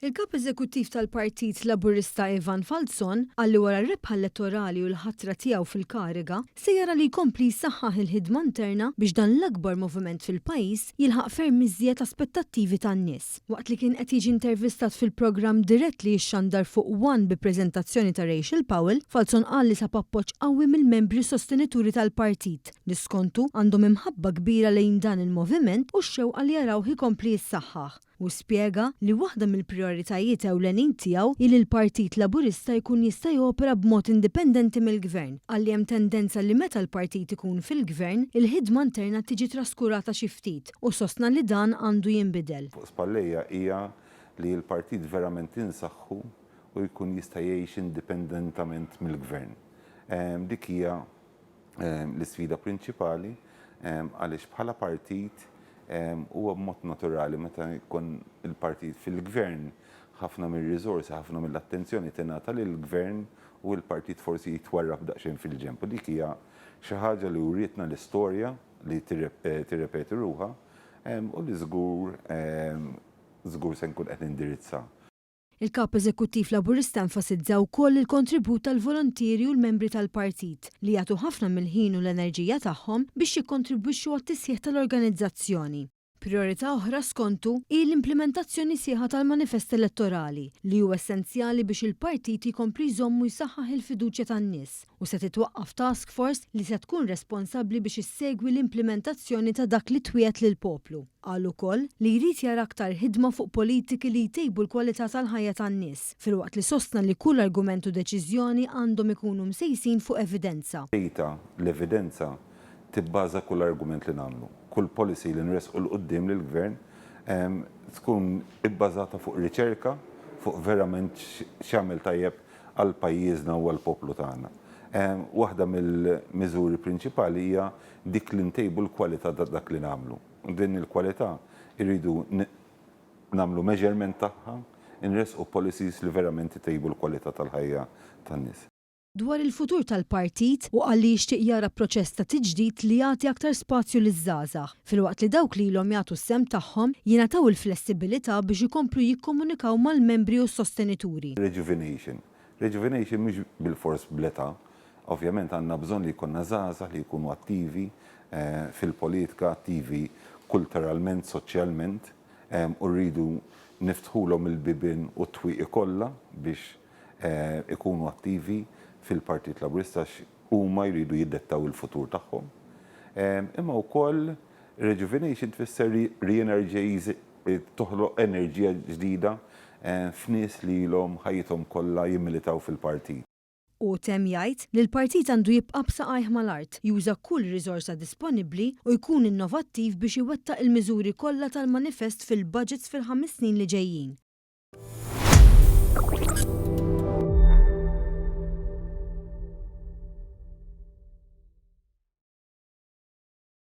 Il-kap eżekuttiv tal-Partit Laburista Ivan Falzon għalli wara r-rebħa elettorali u l-ħatra tiegħu fil-kariga se jara li jkompli jsaħħaħ il-ħidma interna biex dan l-akbar moviment fil-pajjiż jilħaq ferm iżjed aspettattivi tan-nies. Waqt li kien qed jiġi intervistat fil-programm dirett li jixxandar fuq One bi preżentazzjoni ta' Rachel Powell, Falzon qal li sab appoġġ qawwi mill-membri sostenituri tal-partit li skontu għandhom imħabba kbira lejn dan il-moviment u x-xewqa li jarawh ikompli jissaħħaħ. U spjega li waħda mill-prijoritajiet ewlenin tiegħu li l-Partit Laburista jkun jista' jopera b'mod indipendenti mill-gvern, għalli hemm tendenza li meta l-partit ikun fil-gvern, il-ħidma interna tiġi traskurata xi ftit u sostna li dan għandu jinbidel. Fuq spallejja hija li l-partit verament insaħħu u jkun jista' jgħix indipendentament mill-gvern. Dik hija l-isfida prinċipali għaliex bħala partit huwa b'mod naturali meta jkun il-partit fil-gvern ħafna mir-riżorsi, ħafna mill-attenzjoni tingħata lill-gvern u l-partit forsi jitwarrab daqsxejn fil-ġenb. Dik hija xi ħaġa li wrietna l-istorja li tirrepeti ruha u li żgur se nkun qed indirizza. Il-kap eżekuttiv Laburista enfasizza wkoll il-kontribut tal-volontieri u l-membri tal-partit li jagħtu ħafna mill-ħin u l-enerġija tagħhom biex jikkontribwixxu għat-tisjieħ tal-organizzazzjoni. Priorità oħra skontu hi l-implementazzjoni sieħa tal-manifest elettorali li huwa essenzjali biex il-partit jkompli jżommu jsaħħaħ il-fiduċja tan-nies u se titwaqqaf task force li se tkun responsabbli biex issegwi l-implementazzjoni ta' dak li twiet lill-poplu. Qal ukoll li jrid jara aktar ħidma fuq politiki li jtejbu l-kwalità tal-ħajja tan-nies, filwaqt li sostna li kull argument u deċiżjoni għandhom ikunu msejsin fuq evidenza. L-evidenza tibbaża kull argument li nagħmlu. Kull policy li nresqu l-qoddim lill-gvern tkun ibbażata fuq riċerka, fuq verament x'jagħmel tajjeb għal pajjiżna u għall poplu tagħna. Waħda mill-miżuri prinċipali hija dik li ntejbu l-kwalità ta' dak li nagħmlu. Din il-kwalità irridu nagħmlu measurement tagħha, nresqu policies li verament itejbu l-kwalità tal-ħajja tan-nies. Dwar il-futur tal-partit u għalli jixtieq jara proċess ta' tiġdid li jagħti aktar spazju liż-żgħażagħ, filwaqt li dawk li ilhom jagħtu s-sehem tagħhom jingħataw il-flessibilità biex ikomplu jikkomunikaw mal-membri u s-sostenituri. Rejuvenation mhux bil-fors bl-età. Ovvjament għandna bżonn li jkollna żgħażagħ li jkunu attivi fil-politika, attivi kulturalment, soċjalment u rridu niftħulhom il-bibien u t-twieqi kollha biex ikunu attivi fil-Partit Laburista huma jridu jiddettaw il-futur tagħhom. Imma wkoll rejuvenation tfisser re-energize toħloq enerġija ġdida f'nies li ilhom ħajjithom kollha jimmilitaw fil-partit. U temm jgħid li l-partit għandu jibqa' b'saqajh mal-art, juża kull riżorsa disponibbli u jkun innovattiv biex iwettaq il-miżuri kollha tal-manifest fil-budgets fil-5 snin li ġejjin.